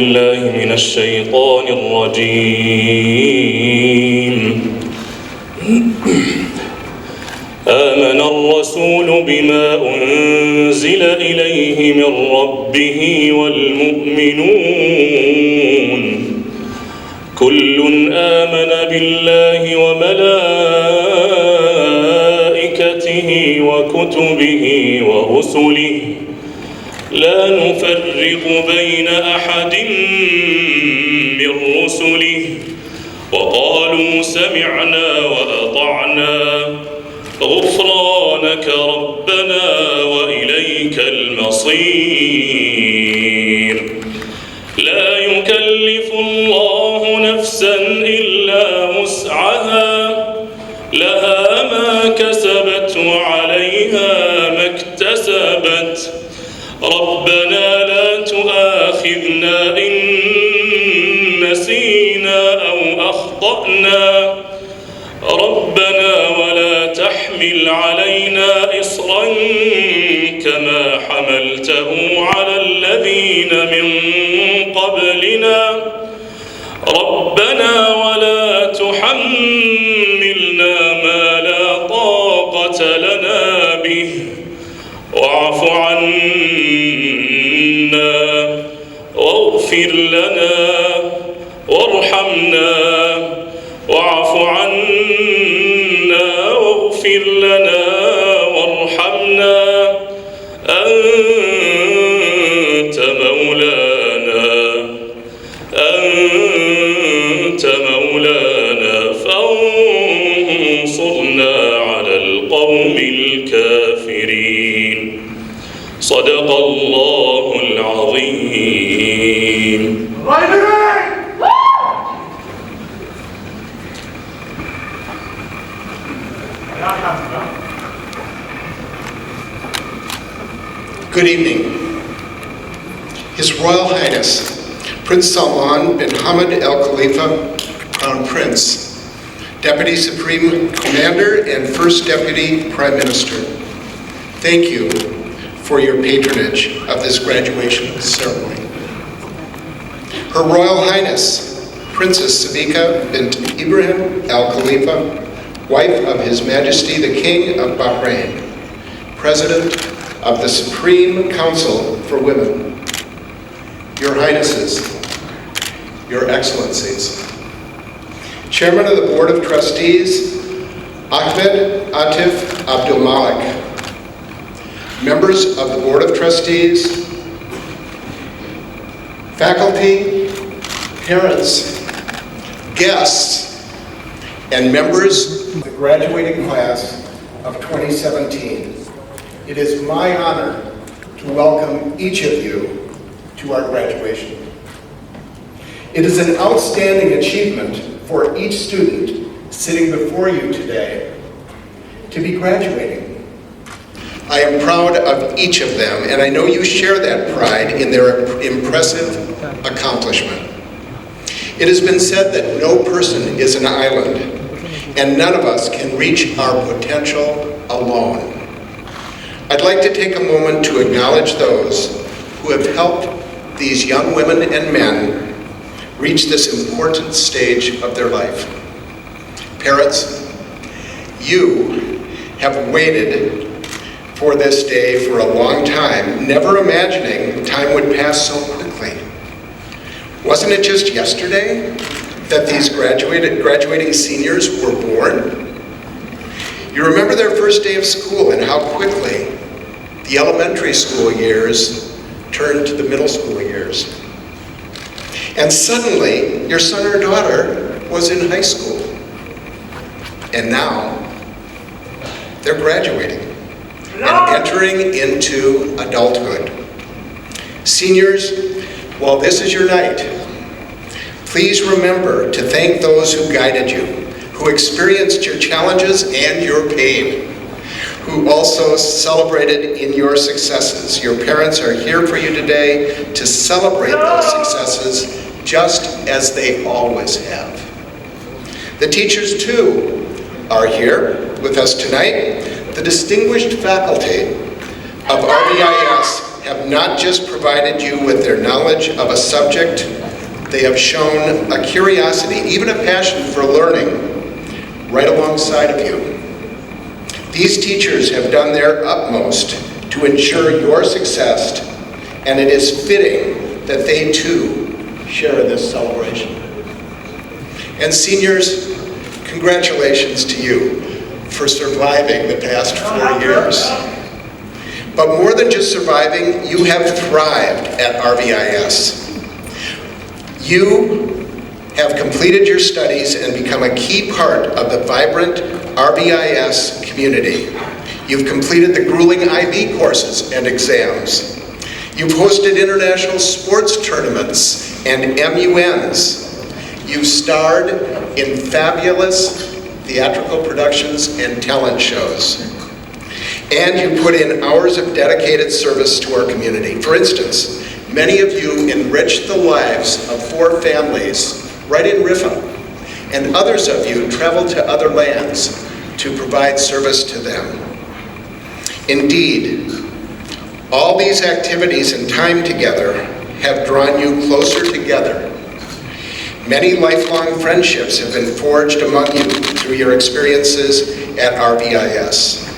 بالله من الشيطان الرجيم. آمن الرسول بما أنزل إليه من ربه والمؤمنون كل آمن بالله وملائكته وكتبه ورسله لا نفرق بين أحد من رسله وقالوا سمعنا وأطعنا غفرانك ربنا وإليك المصير. لا يكلف الله نفسا إلا وسعها لها ما كسبت وعليها ما اكتسبت ربنا لا تؤاخذنا إن نسينا أو أخطأنا ربنا ولا تحمل علينا إصرا كما حملته على الذين من قبلنا ربنا ولا تحملنا ما لا طاقة لنا به واعف عنا واغفر لنا وارحمنا واعف عنا واغفر لنا وارحمنا أنت مولانا فانصرنا على القوم الكافرين. صدق الله العظيم. Good evening. His Royal Highness, Prince Salman bin Hamad Al Khalifa, Crown Prince, Deputy Supreme Commander and First Deputy Prime Minister, thank you for your patronage of this graduation ceremony. Her Royal Highness, Princess Sabika bint Ibrahim Al Khalifa, wife of His Majesty the King of Bahrain, President of the Supreme Council for Women, Your Highnesses, Your Excellencies, Chairman of the Board of Trustees, Ahmed Atif Abdul Malik, members of the Board of Trustees, faculty, parents, guests, and members of the graduating class of 2017. It is my honor to welcome each of you to our graduation. It is an outstanding achievement for each student sitting before you today to be graduating. I am proud of each of them, and I know you share that pride in their impressive accomplishment. It has been said that no person is an island, and none of us can reach our potential alone. I'd like to take a moment to acknowledge those who have helped these young women and men reach this important stage of their life. Parents, you have waited for this day for a long time, never imagining time would pass so quickly. Wasn't it just yesterday that these graduating seniors were born? You remember their first day of school and how quickly the elementary school years turned to the middle school years. And suddenly, your son or daughter was in high school. And now, they're graduating and entering into adulthood. Seniors, while this is your night, please remember to thank those who guided you, who experienced your challenges and your pain, who also celebrated in your successes. Your parents are here for you today to celebrate those successes just as they always have. The teachers, too, are here with us tonight. The distinguished faculty of RVIS have not just provided you with their knowledge of a subject, they have shown a curiosity, even a passion for learning right alongside of you. These teachers have done their utmost to ensure your success, and it is fitting that they too share in this celebration. And seniors, congratulations to you for surviving the past 4 years. But more than just surviving, you have thrived at RVIS. You have completed your studies and become a key part of the vibrant RVIS community. You've completed the grueling IB courses and exams. You've hosted international sports tournaments and MUNs. You've starred in fabulous theatrical productions and talent shows. And you put in hours of dedicated service to our community. For instance, many of you enriched the lives of 4 families right in Riffa, and others of you traveled to other lands to provide service to them. Indeed, all these activities and time together have drawn you closer together. Many lifelong friendships have been forged among you through your experiences at RVIS.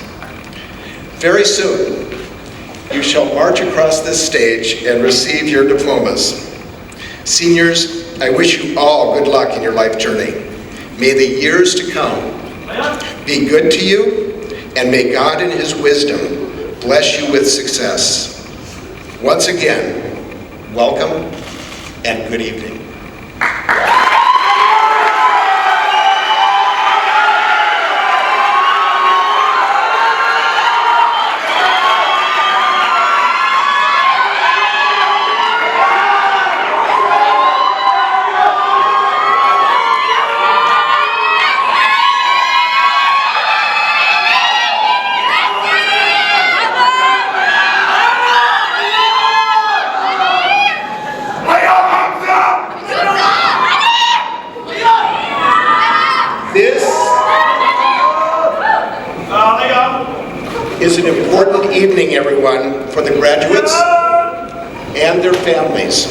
Very soon, you shall march across this stage and receive your diplomas. Seniors, I wish you all good luck in your life journey. May the years to come be good to you, and may God in His wisdom bless you with success. Once again, welcome and good evening. This is an important evening, everyone, for the graduates and their families.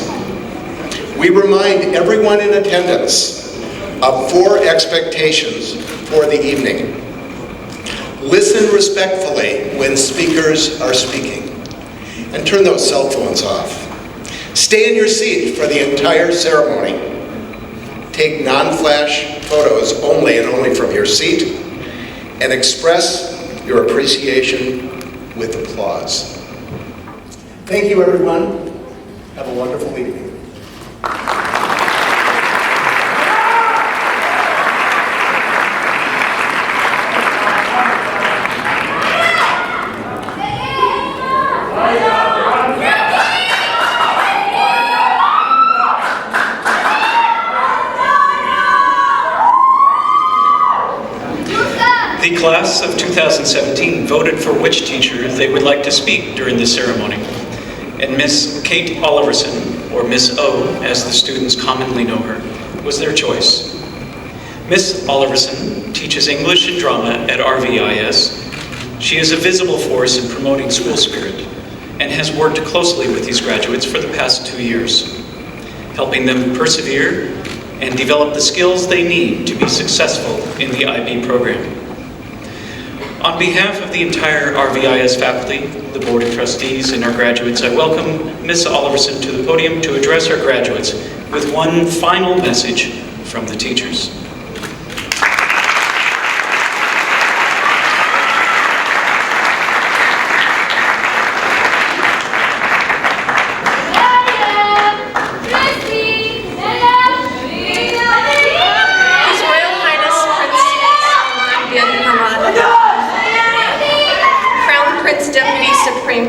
We remind everyone in attendance of 4 expectations for the evening. Listen respectfully when speakers are speaking, and turn those cell phones off. Stay in your seat for the entire ceremony. Take non-flash photos only and only from your seat, and express your appreciation with applause. Thank you, everyone. Have a wonderful evening. The class of 2017 voted for which teacher they would like to speak during the ceremony. And Miss Kate Oliverson, or Miss O, as the students commonly know her, was their choice. Miss Oliverson teaches English and drama at RVIS. She is a visible force in promoting school spirit and has worked closely with these graduates for the past 2 years, helping them persevere and develop the skills they need to be successful in the IB program. On behalf of the entire RVIS faculty, the Board of Trustees, and our graduates, I welcome Ms. Oliverson to the podium to address our graduates with one final message from the teachers.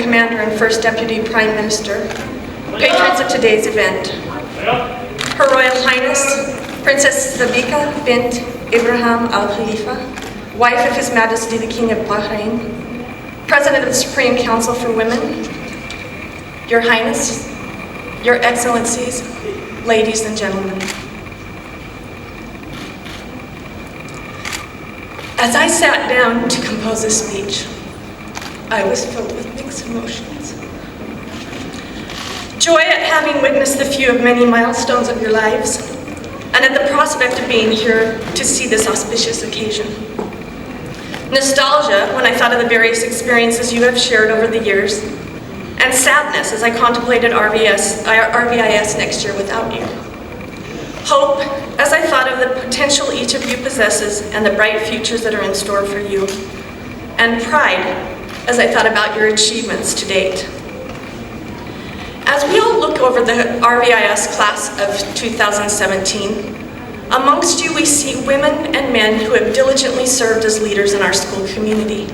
Commander and First Deputy Prime Minister, patrons of today's event, Her Royal Highness Princess Zabika bint Ibrahim Al Khalifa, wife of His Majesty the King of Bahrain, President of the Supreme Council for Women, Your Highness, Your Excellencies, ladies and gentlemen. As I sat down to compose a speech, I was filled with mixed emotions. Joy at having witnessed the few of many milestones of your lives, and at the prospect of being here to see this auspicious occasion. Nostalgia when I thought of the various experiences you have shared over the years, and sadness as I contemplated RVIS next year without you. Hope as I thought of the potential each of you possesses and the bright futures that are in store for you. And pride as I thought about your achievements to date. As we all look over the RVIS class of 2017, amongst you we see women and men who have diligently served as leaders in our school community.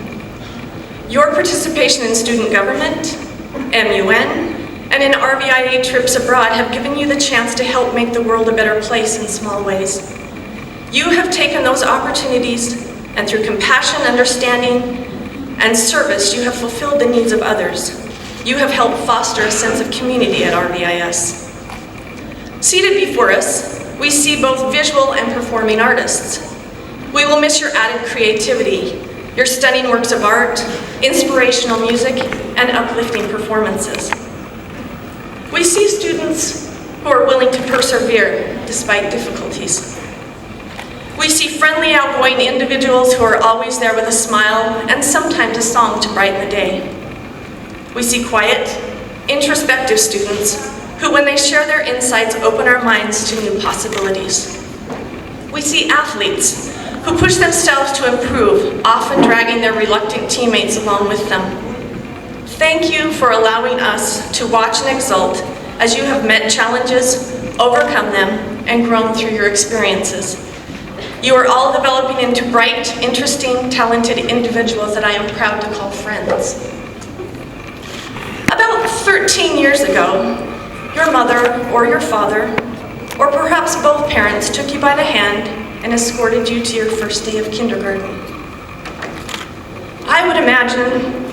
Your participation in student government, MUN, and in RVIA trips abroad have given you the chance to help make the world a better place in small ways. You have taken those opportunities, and through compassion, understanding, and service, you have fulfilled the needs of others. You have helped foster a sense of community at RVIS. Seated before us, we see both visual and performing artists. We will miss your added creativity, your stunning works of art, inspirational music, and uplifting performances. We see students who are willing to persevere despite difficulties. We see friendly, outgoing individuals who are always there with a smile and sometimes a song to brighten the day. We see quiet, introspective students who, when they share their insights, open our minds to new possibilities. We see athletes who push themselves to improve, often dragging their reluctant teammates along with them. Thank you for allowing us to watch and exult as you have met challenges, overcome them, and grown through your experiences. You are all developing into bright, interesting, talented individuals that I am proud to call friends. About 13 years ago, your mother or your father, or perhaps both parents, took you by the hand and escorted you to your first day of kindergarten. I would imagine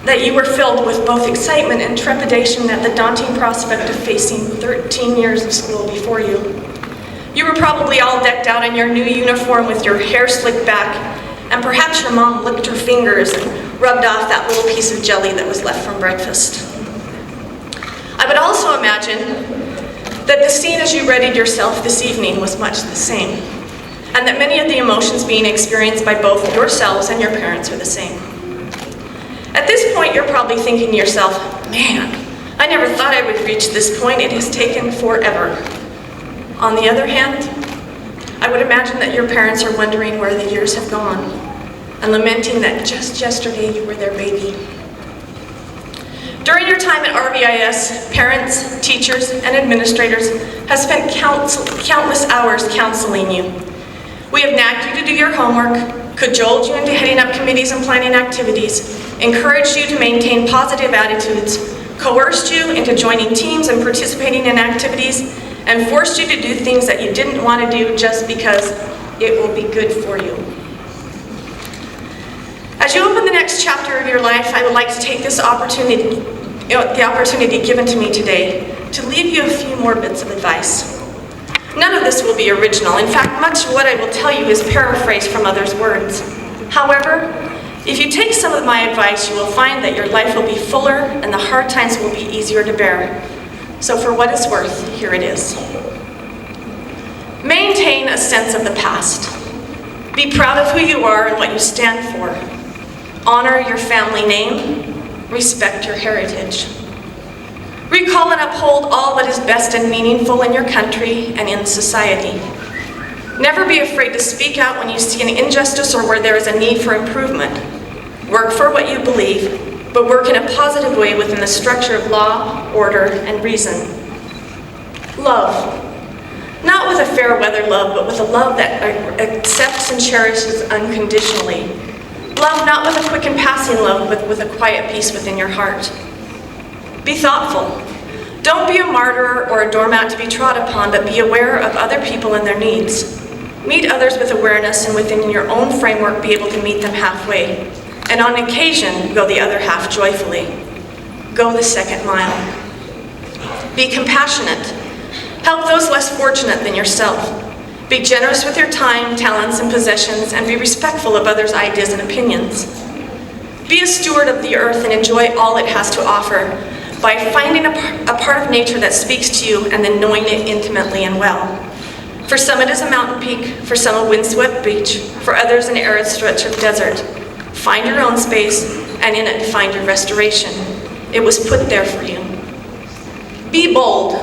that you were filled with both excitement and trepidation at the daunting prospect of facing 13 years of school before you. You were probably all decked out in your new uniform with your hair slicked back, and perhaps your mom licked her fingers and rubbed off that little piece of jelly that was left from breakfast. I would also imagine that the scene as you readied yourself this evening was much the same, and that many of the emotions being experienced by both yourselves and your parents are the same. At this point, you're probably thinking to yourself, man, I never thought I would reach this point. It has taken forever. On the other hand, I would imagine that your parents are wondering where the years have gone and lamenting that just yesterday you were their baby. During your time at RVIS, parents, teachers, and administrators have spent countless hours counseling you. We have nagged you to do your homework, cajoled you into heading up committees and planning activities, encouraged you to maintain positive attitudes, coerced you into joining teams and participating in activities, and forced you to do things that you didn't want to do just because it will be good for you. As you open the next chapter of your life, I would like to take this opportunity, the opportunity given to me today, to leave you a few more bits of advice. None of this will be original. In fact, much of what I will tell you is paraphrased from others' words. However, if you take some of my advice, you will find that your life will be fuller and the hard times will be easier to bear. So for what it's worth, here it is. Maintain a sense of the past. Be proud of who you are and what you stand for. Honor your family name. Respect your heritage. Recall and uphold all that is best and meaningful in your country and in society. Never be afraid to speak out when you see an injustice or where there is a need for improvement. Work for what you believe, but work in a positive way within the structure of law, order, and reason. Love. Not with a fair weather love, but with a love that accepts and cherishes unconditionally. Love not with a quick and passing love, but with a quiet peace within your heart. Be thoughtful. Don't be a martyr or a doormat to be trod upon, but be aware of other people and their needs. Meet others with awareness, and within your own framework be able to meet them halfway. And on occasion, go the other half joyfully. Go the second mile. Be compassionate. Help those less fortunate than yourself. Be generous with your time, talents, and possessions, and be respectful of others' ideas and opinions. Be a steward of the earth and enjoy all it has to offer, by finding a part of nature that speaks to you and then knowing it intimately and well. For some it is a mountain peak, for some a windswept beach, for others an arid stretch of desert. Find your own space, and in it find your restoration. It was put there for you. Be bold.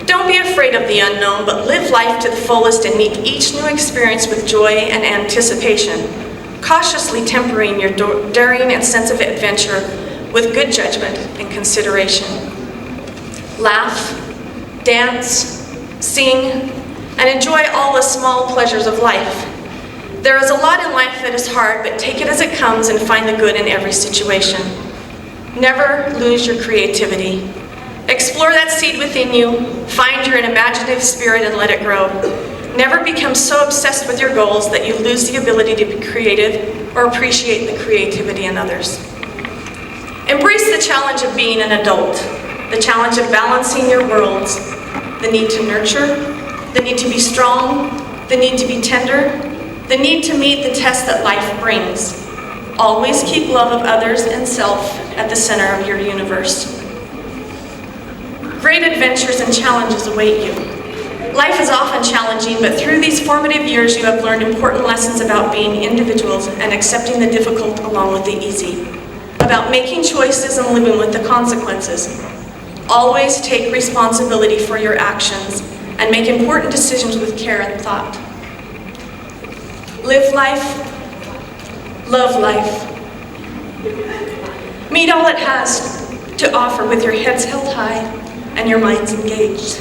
Don't be afraid of the unknown, but live life to the fullest and meet each new experience with joy and anticipation, cautiously tempering your daring and sense of adventure with good judgment and consideration. Laugh, dance, sing, and enjoy all the small pleasures of life. There is a lot in life that is hard, but take it as it comes and find the good in every situation. Never lose your creativity. Explore that seed within you, find your imaginative spirit and let it grow. Never become so obsessed with your goals that you lose the ability to be creative or appreciate the creativity in others. Embrace the challenge of being an adult, the challenge of balancing your worlds, the need to nurture, the need to be strong, the need to be tender, the need to meet the test that life brings. Always keep love of others and self at the center of your universe. Great adventures and challenges await you. Life is often challenging, but through these formative years you have learned important lessons about being individuals and accepting the difficult along with the easy, about making choices and living with the consequences. Always take responsibility for your actions and make important decisions with care and thought. Live life, love life. Meet all it has to offer with your heads held high and your minds engaged.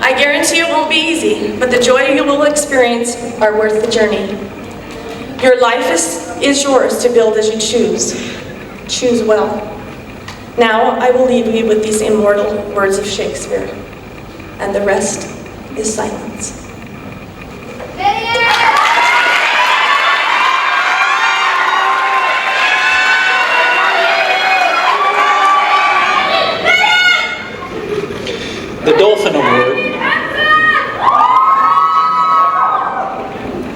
I guarantee it won't be easy, but the joy you will experience are worth the journey. Your life is yours to build as you choose. Choose well. Now I will leave you with these immortal words of Shakespeare, and the rest is silence. The Dolphin Award.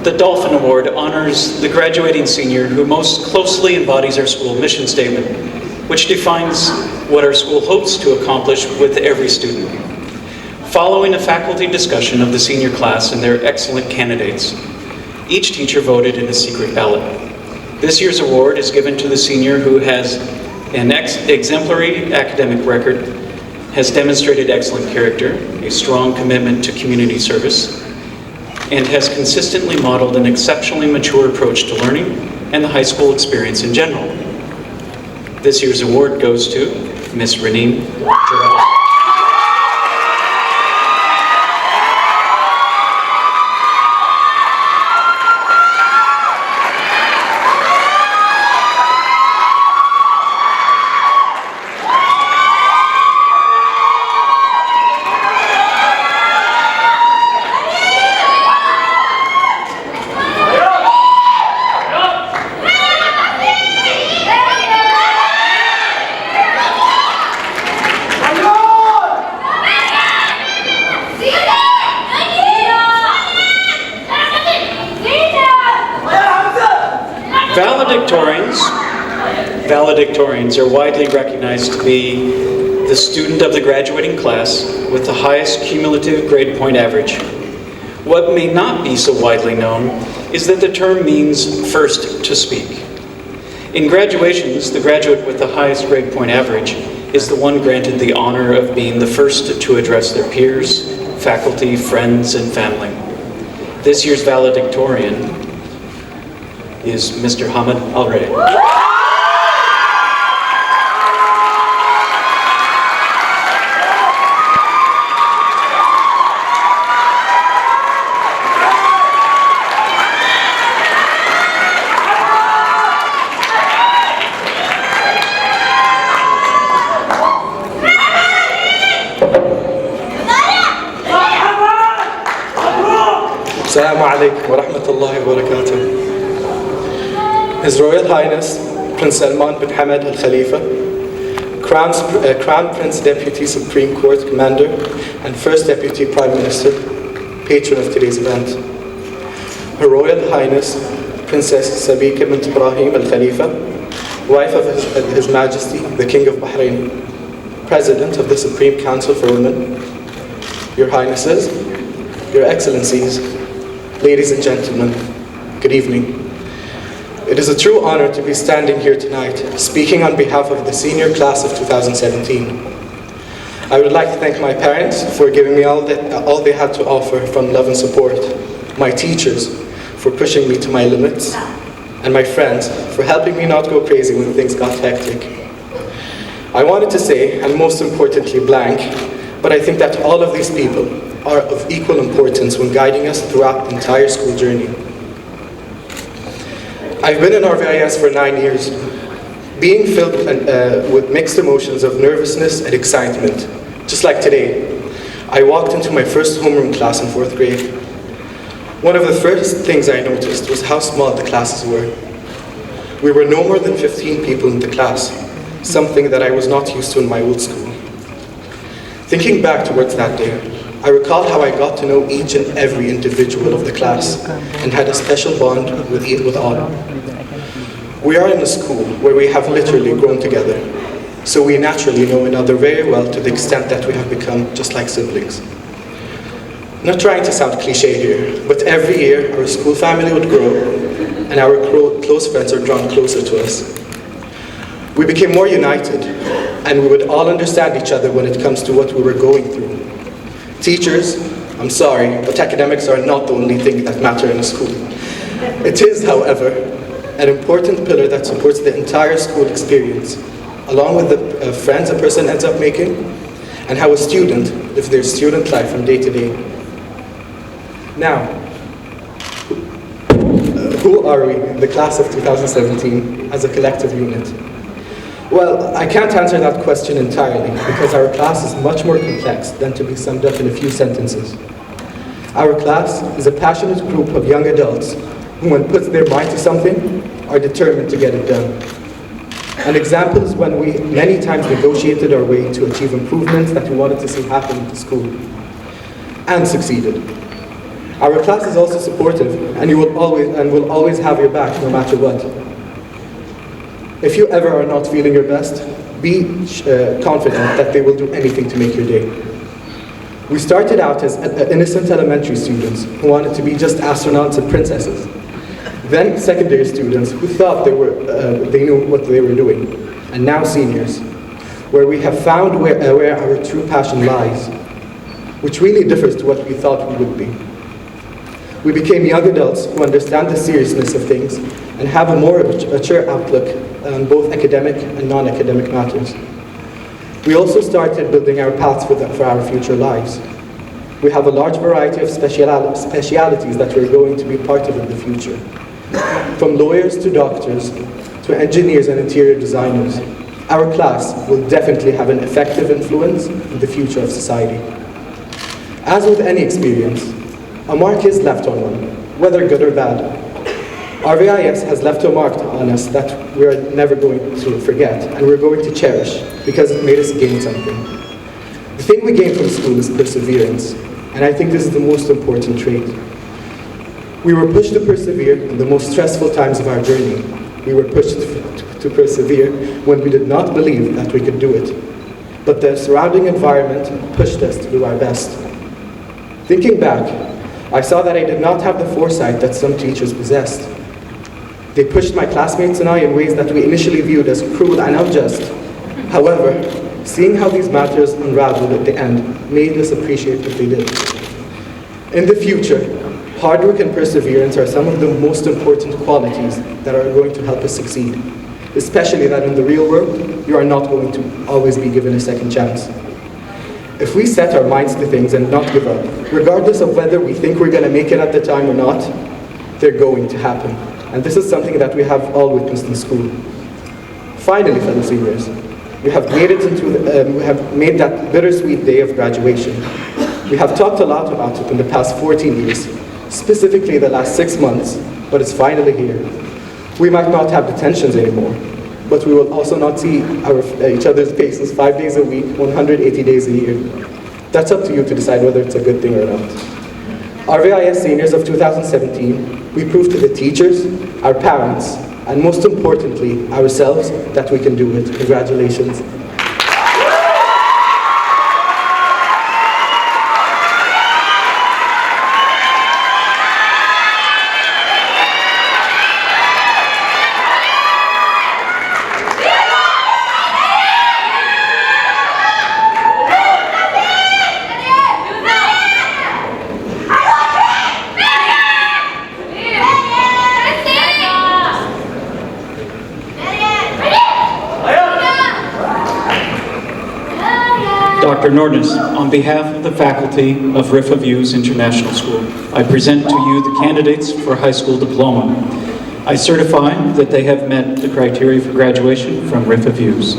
The Dolphin Award honors the graduating senior who most closely embodies our school mission statement, which defines what our school hopes to accomplish with every student. Following a faculty discussion of the senior class and their excellent candidates, each teacher voted in a secret ballot. This year's award is given to the senior who has an exemplary academic record, has demonstrated excellent character, a strong commitment to community service, and has consistently modeled an exceptionally mature approach to learning and the high school experience in general. This year's award goes to Miss Reneen Jarrell. Valedictorians are widely recognized to be the student of the graduating class with the highest cumulative grade point average. What may not be so widely known is that the term means first to speak. In graduations, the graduate with the highest grade point average is the one granted the honor of being the first to address their peers, faculty, friends, and family. This year's valedictorian is Mr. Hamid Al-Ray. Assalamu alaikum wa rahmatullahi wa barakatuh. His Royal Highness Prince Salman bin Hamad Al Khalifa, Crown Prince Deputy Supreme Court Commander and First Deputy Prime Minister, patron of today's event. Her Royal Highness Princess Sabika bint Ibrahim Al Khalifa, wife of His Majesty, the King of Bahrain, President of the Supreme Council for Women, Your Highnesses, Your Excellencies, ladies and gentlemen, good evening. It is a true honor to be standing here tonight, speaking on behalf of the senior class of 2017. I would like to thank my parents for giving me all they had to offer from love and support, my teachers for pushing me to my limits, and my friends for helping me not go crazy when things got hectic. I wanted to say, and most importantly blank, but I think that all of these people are of equal importance when guiding us throughout the entire school journey. I've been in RVIS for 9 years, being filled with mixed emotions of nervousness and excitement. Just like today, I walked into my first homeroom class in 4th grade. One of the first things I noticed was how small the classes were. We were no more than 15 people in the class, something that I was not used to in my old school. Thinking back towards that day, I recall how I got to know each and every individual of the class and had a special bond with all. We are in a school where we have literally grown together, so we naturally know one another very well to the extent that we have become just like siblings. Not trying to sound cliche here, but every year our school family would grow and our close friends are drawn closer to us. We became more united and we would all understand each other when it comes to what we were going through. Teachers, I'm sorry, but academics are not the only thing that matter in a school. It is, however, an important pillar that supports the entire school experience, along with the friends a person ends up making, and how a student lives their student life from day to day. Now, who are we, the class of 2017, as a collective unit? Well, I can't answer that question entirely, because our class is much more complex than to be summed up in a few sentences. Our class is a passionate group of young adults who, when put their mind to something, are determined to get it done. An example is when we many times negotiated our way to achieve improvements that we wanted to see happen in the school, and succeeded. Our class is also supportive, and will always have your back no matter what. If you ever are not feeling your best, be confident that they will do anything to make your day. We started out as innocent elementary students who wanted to be just astronauts and princesses. Then secondary students who thought they knew what they were doing. And now seniors, where we have found where our true passion lies, which really differs to what we thought we would be. We became young adults who understand the seriousness of things and have a more mature outlook on both academic and non-academic matters. We also started building our paths for our future lives. We have a large variety of specialities that we're going to be part of in the future. From lawyers to doctors to engineers and interior designers, our class will definitely have an effective influence in the future of society. As with any experience, a mark is left on one, whether good or bad. RVIS has left a mark on us that we are never going to forget, and we're going to cherish, because it made us gain something. The thing we gain from school is perseverance, and I think this is the most important trait. We were pushed to persevere in the most stressful times of our journey. We were pushed to persevere when we did not believe that we could do it. But the surrounding environment pushed us to do our best. Thinking back, I saw that I did not have the foresight that some teachers possessed. They pushed my classmates and I in ways that we initially viewed as cruel and unjust. However, seeing how these matters unraveled at the end made us appreciate what they did. In the future, hard work and perseverance are some of the most important qualities that are going to help us succeed, especially that in the real world, you are not going to always be given a second chance. If we set our minds to things and not give up, regardless of whether we think we're going to make it at the time or not, they're going to happen. And this is something that we have all witnessed in school. Finally, fellow seniors, we have made that bittersweet day of graduation. We have talked a lot about it in the past 14 years, specifically the last 6 months, but it's finally here. We might not have the tensions anymore, but we will also not see each other's faces 5 days a week, 180 days a year. That's up to you to decide whether it's a good thing or not. RVIS seniors of 2017, we proved to the teachers, our parents, and most importantly, ourselves, that we can do it. Congratulations. Dr. Nordness, on behalf of the faculty of Riffa Views International School, I present to you the candidates for high school diploma. I certify that they have met the criteria for graduation from Riffa Views.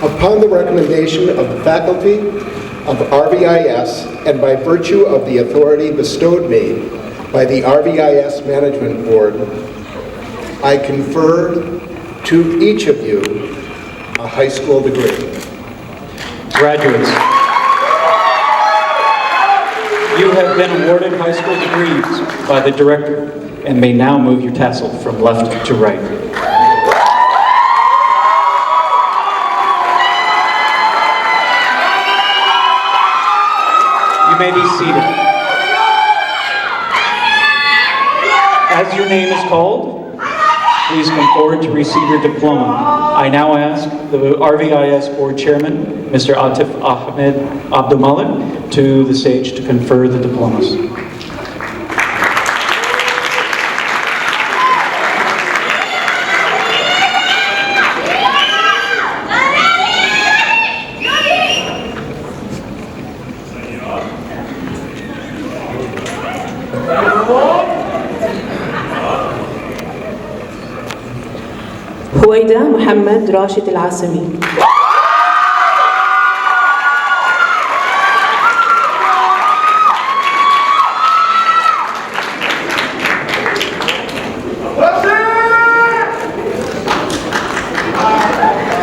Upon the recommendation of the faculty of RVIS and by virtue of the authority bestowed me by the RVIS Management Board, I confer to each of you a high school degree. Graduates, you have been awarded high school degrees by the director and may now move your tassel from left to right. You may be seated. As your name is called, please come forward to receive your diploma. I now ask the RVIS Board Chairman, Mr. Atif Ahmed Abdulmalik, to the stage to confer the diplomas. هويدا محمد راشد العاصمي.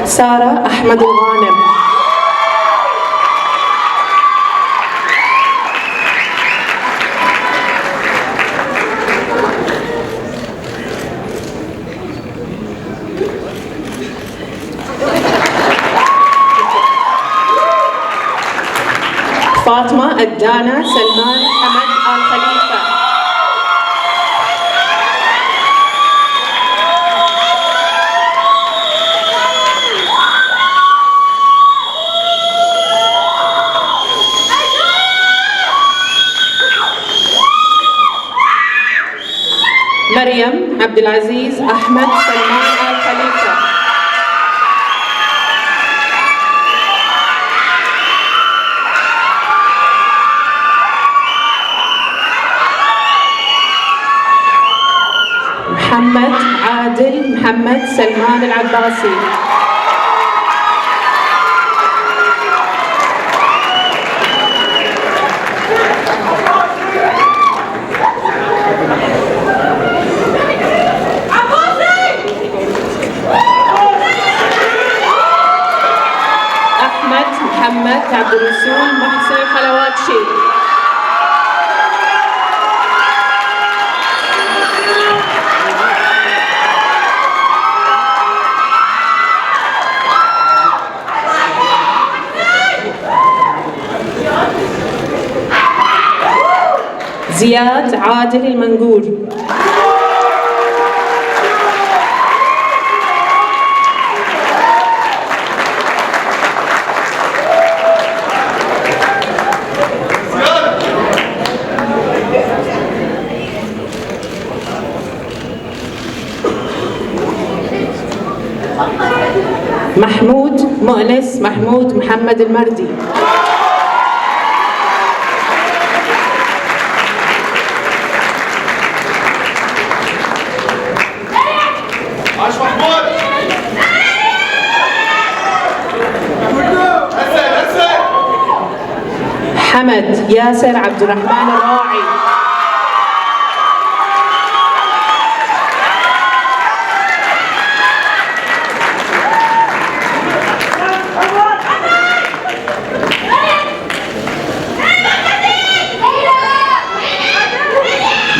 سارة أحمد الغانم. فاطمة الدانا سلمان حمد آل خليفة. مريم عبد العزيز أحمد سلمان آل خليفة. محمد عادل محمد سلمان العباسي. أحمد محمد عبد الرسول محسن خلواتشي. زياد عادل المنقور. محمود مؤنس محمود محمد المردي. حمد ياسر عبد الرحمن الراعي.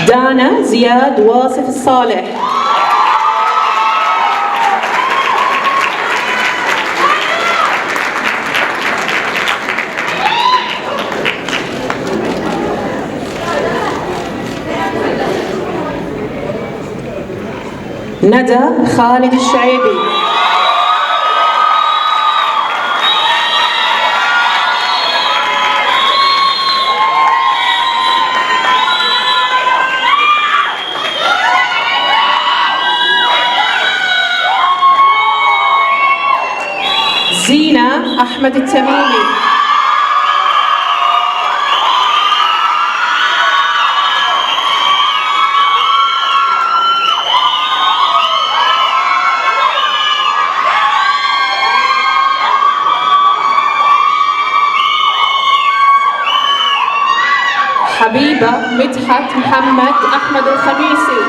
دانا زياد واصف الصالح. ندى خالد الشعيبي. زينة أحمد التميمي. حبيبة مدحت محمد أحمد الخميسي.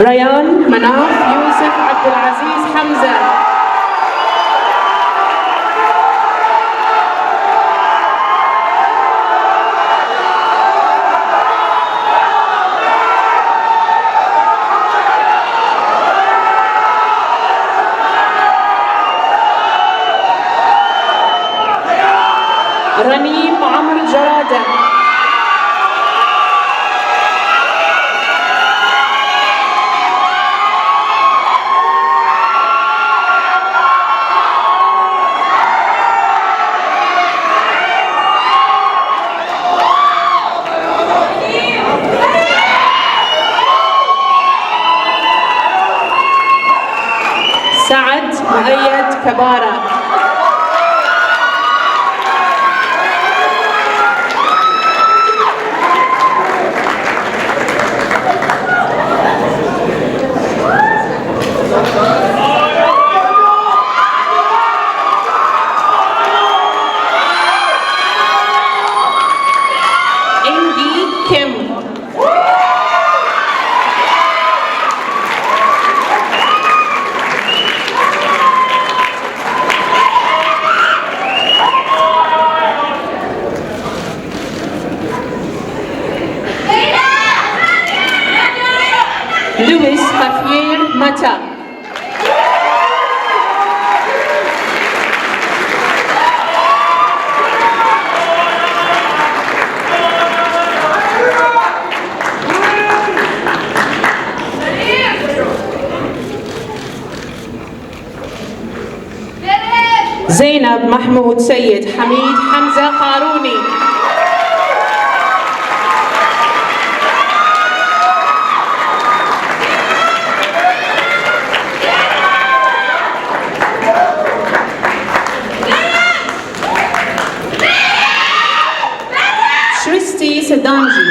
ريان مناف يوسف عبد العزيز حمزة. رنيم عمرو الجرادة. سعد مؤيد كبارة. إنجي كيم. لويس خفير متى. زينب محمود سيد حميد حمزة قاروني. شريستي سدانجي.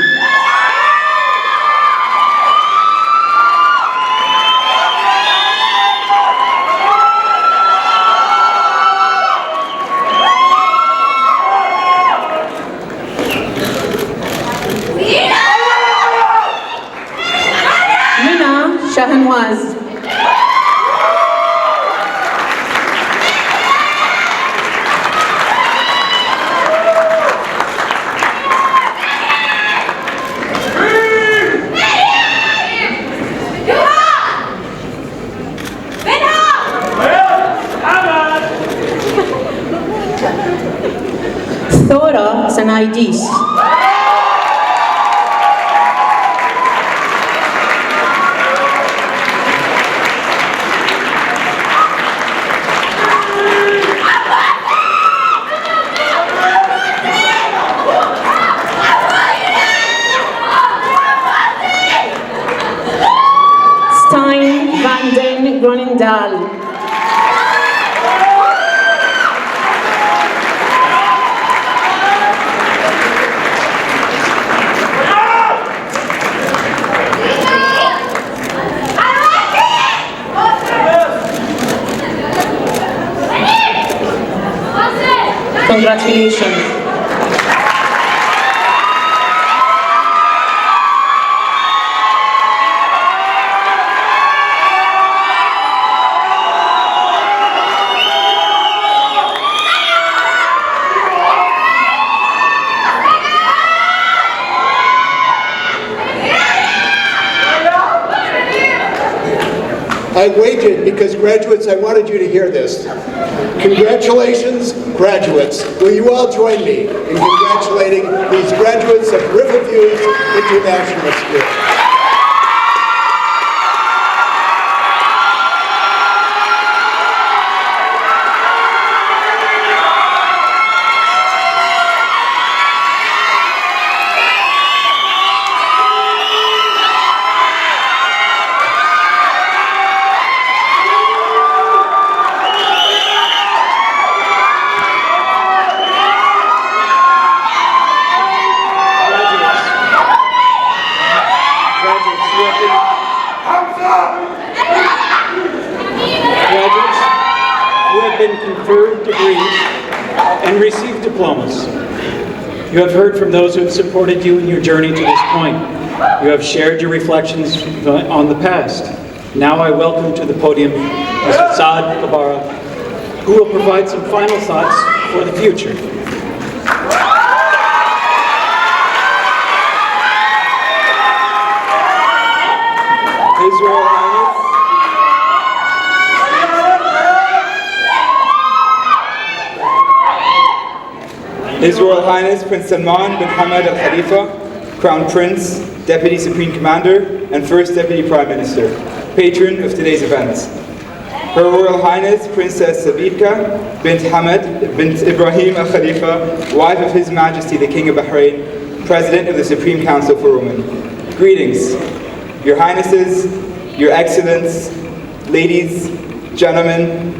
منى شاهنواز. ثورة سنايديس. ستاين فاندن جرونندال. Congratulations. I waited because graduates, I wanted you to hear this. Congratulations, graduates. Will you all join me in congratulating these graduates of Riffa International School? Conferred degrees and received diplomas. You have heard from those who have supported you in your journey to this point. You have shared your reflections on the past. Now I welcome to the podium Mr. Saad Kabara, who will provide some final thoughts for the future. His Royal Highness, His Royal Highness Prince Salman bin Hamad Al Khalifa, Crown Prince, Deputy Supreme Commander, and First Deputy Prime Minister, patron of today's event. Her Royal Highness Princess Sabika bint Hamad bint Ibrahim Al Khalifa, wife of His Majesty the King of Bahrain, President of the Supreme Council for Women. Greetings, Your Highnesses, Your Excellence, ladies, gentlemen,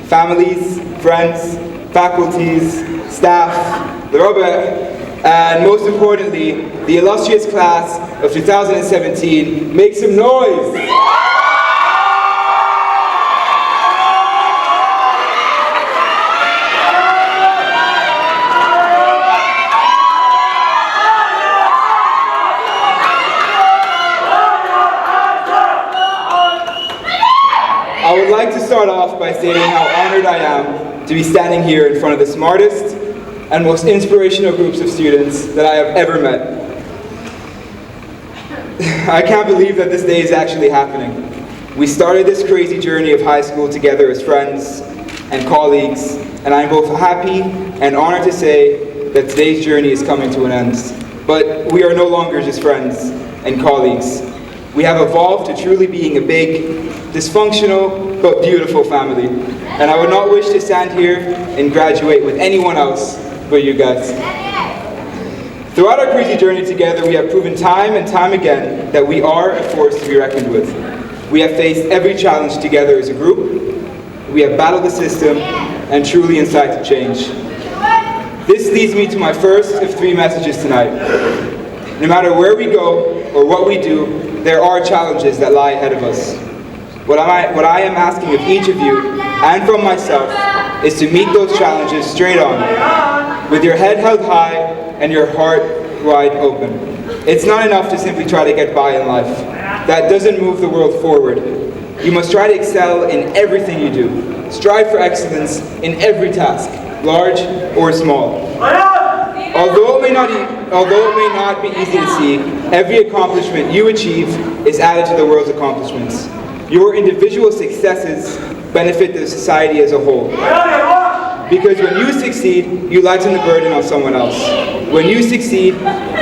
families, friends, faculties, staff, the Robert, and most importantly, the illustrious class of 2017. Make some noise! I would like to start off by stating how honored I am to be standing here in front of the smartest and most inspirational groups of students that I have ever met. I can't believe that this day is actually happening. We started this crazy journey of high school together as friends and colleagues, and I'm both happy and honored to say that today's journey is coming to an end. But we are no longer just friends and colleagues. We have evolved to truly being a big, dysfunctional, but beautiful family. And I would not wish to stand here and graduate with anyone else but you guys. Throughout our crazy journey together, we have proven time and time again that we are a force to be reckoned with. We have faced every challenge together as a group. We have battled the system and truly incited change. This leads me to my first of 3 messages tonight. No matter where we go or what we do, there are challenges that lie ahead of us. What I am asking of each of you, and from myself, is to meet those challenges straight on, with your head held high and your heart wide open. It's not enough to simply try to get by in life. That doesn't move the world forward. You must try to excel in everything you do. Strive for excellence in every task, large or small. Although it may not be easy to see, every accomplishment you achieve is added to the world's accomplishments. Your individual successes benefit the society as a whole. Because when you succeed, you lighten the burden on someone else. When you succeed,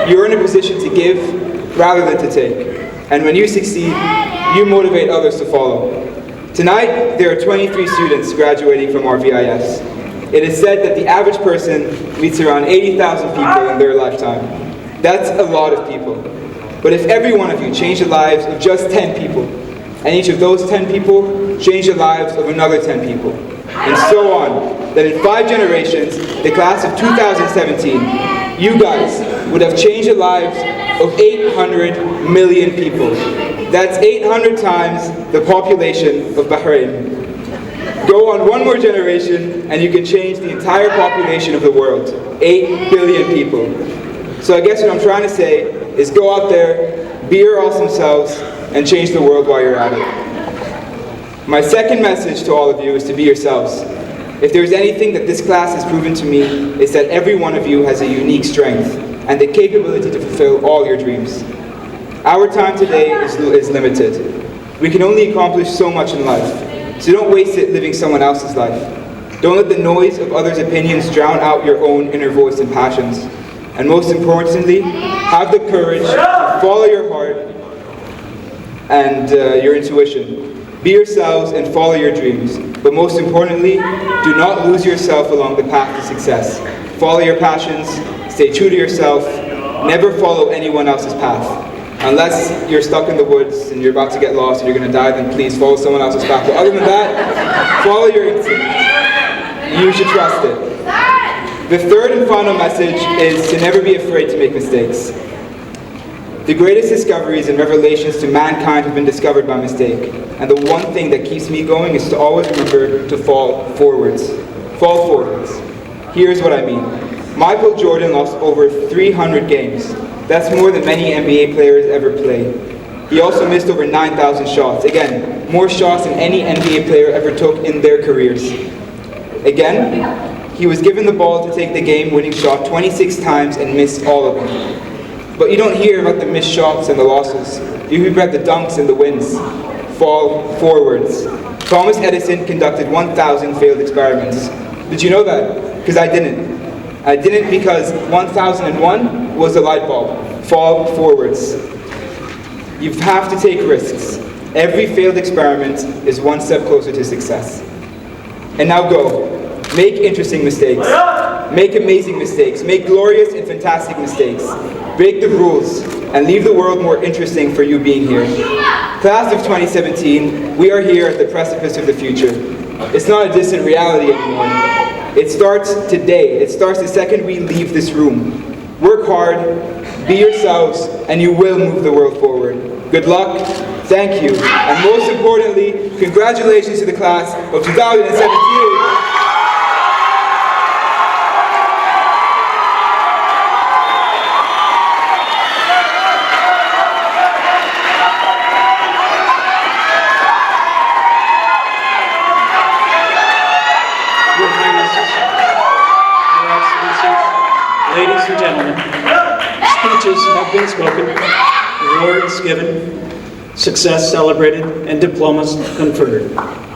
you're in a position to give rather than to take. And when you succeed, you motivate others to follow. Tonight, there are 23 students graduating from our VIS. It is said that the average person meets around 80,000 people in their lifetime. That's a lot of people. But if every one of you changed the lives of just 10 people, and each of those 10 people changed the lives of another 10 people, and so on, then in 5 generations, the class of 2017, you guys would have changed the lives of 800 million people. That's 800 times the population of Bahrain. Go on 1 more generation and you can change the entire population of the world, 8 billion people. So I guess what I'm trying to say is go out there, be your awesome selves, and change the world while you're at it. My second message to all of you is to be yourselves. If there's anything that this class has proven to me, it's that every one of you has a unique strength and the capability to fulfill all your dreams. Our time today is limited. We can only accomplish so much in life, so don't waste it living someone else's life. Don't let the noise of others' opinions drown out your own inner voice and passions. And most importantly, have the courage to follow your heart and your intuition. Be yourselves and follow your dreams. But most importantly, do not lose yourself along the path to success. Follow your passions, stay true to yourself, never follow anyone else's path. Unless you're stuck in the woods and you're about to get lost and you're going to die, then please follow someone else's path. But other than that, follow your instinct. You should trust it. The third and final message is to never be afraid to make mistakes. The greatest discoveries and revelations to mankind have been discovered by mistake. And the one thing that keeps me going is to always remember to fall forwards. Fall forwards. Here's what I mean. Michael Jordan lost over 300 games. That's more than many NBA players ever played. He also missed over 9,000 shots. Again, more shots than any NBA player ever took in their careers. Again, he was given the ball to take the game-winning shot 26 times and missed all of them. But you don't hear about the missed shots and the losses. You hear about the dunks and the wins. Fall forwards. Thomas Edison conducted 1,000 failed experiments. Did you know that? Because I didn't. I didn't because 1001 was the light bulb. Fall forwards. You have to take risks. Every failed experiment is one step closer to success. And now go. Make interesting mistakes. Make amazing mistakes. Make glorious and fantastic mistakes. Break the rules and leave the world more interesting for you being here. Class of 2017, we are here at the precipice of the future. It's not a distant reality anymore. It starts today. It starts the second we leave this room. Work hard, be yourselves, and you will move the world forward. Good luck, thank you, and most importantly, congratulations to the class of 2017. Ladies and gentlemen, speeches have been spoken, awards given, success celebrated, and diplomas conferred.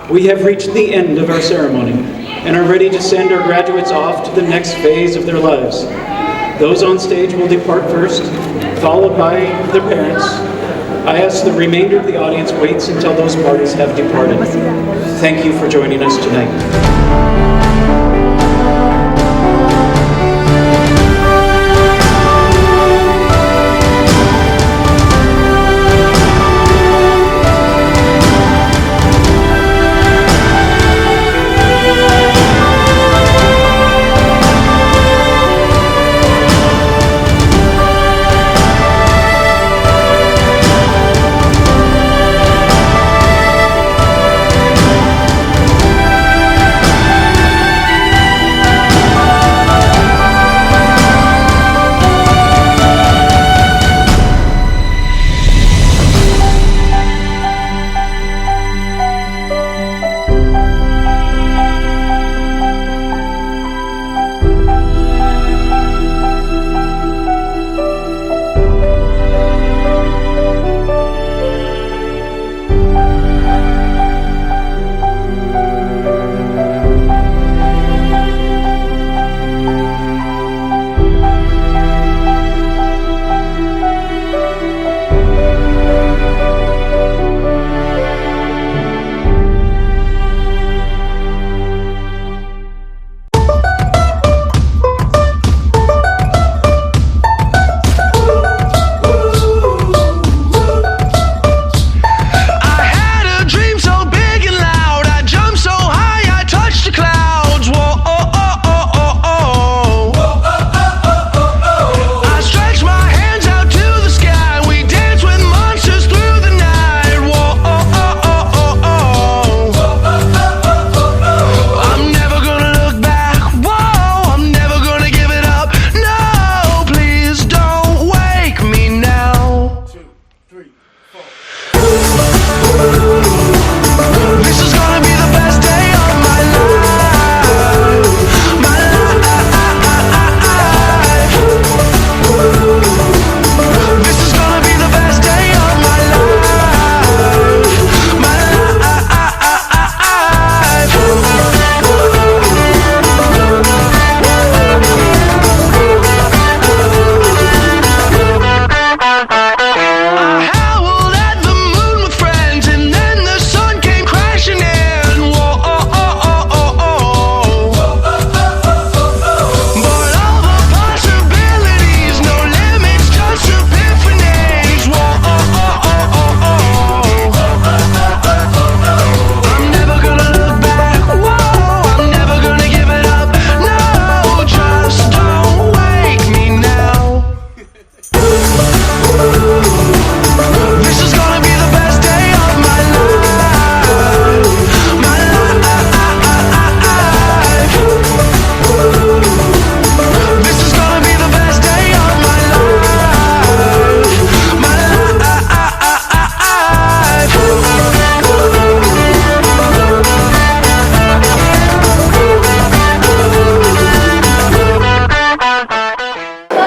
We have reached the end of our ceremony and are ready to send our graduates off to the next phase of their lives. Those on stage will depart first, followed by their parents. I ask the remainder of the audience waits until those parties have departed. Thank you for joining us tonight.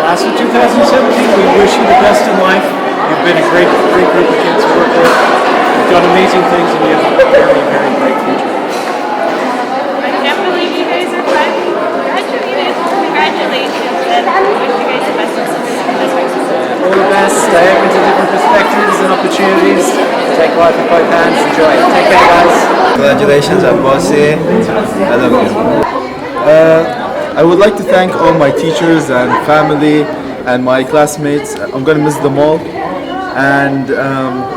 Class of 2017, we wish you the best in life. You've been a great group of kids to work with. You've done amazing things and you have a very, very bright future. I can't believe you guys are finally graduated. Congratulations, and I wish you guys the best of luck. All the best. Dive into different perspectives and opportunities. Take life in both hands. Enjoy. Take care, guys. Congratulations, Abbasi. I love you. I would like to thank all my teachers and family and my classmates. I'm going to miss them all. And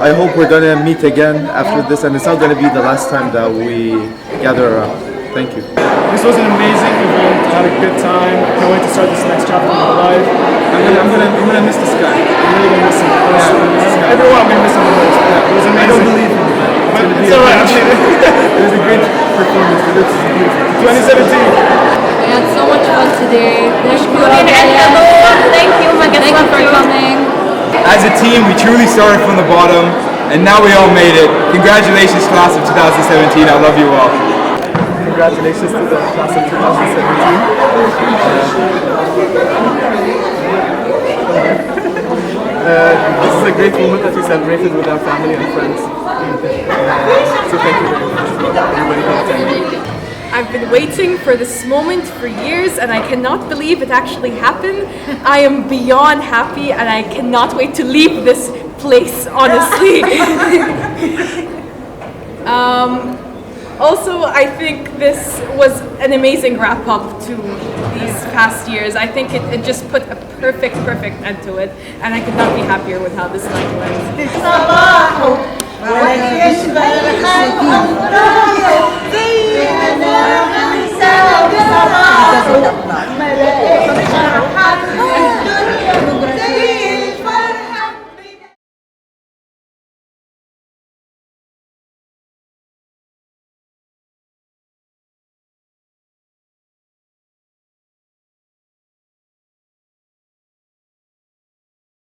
I hope we're going to meet again after this, and it's not going to be the last time that we gather around. Thank you. This was an amazing event. I had a good time. I can't wait to start this next chapter of my life. I'm gonna miss this guy. I'm really gonna miss him. Everyone, I'm gonna miss him the most. It was amazing. I don't believe him. It's alright. It was a great performance. It was beautiful. 2017. We had so much fun today. Thank you, Thank you for coming. As a team, we truly started from the bottom, and now we all made it. Congratulations, class of 2017. I love you all. Congratulations to the class of 2017. This is a great moment that we celebrated with our family and friends. So thank you very much for everybody who attended. I've been waiting for this moment for years and I cannot believe it actually happened. I am beyond happy and I cannot wait to leave this place, honestly. Also, I think this was an amazing wrap up to these past years. I think it just put a perfect end to it, and I could not be happier with how this night went.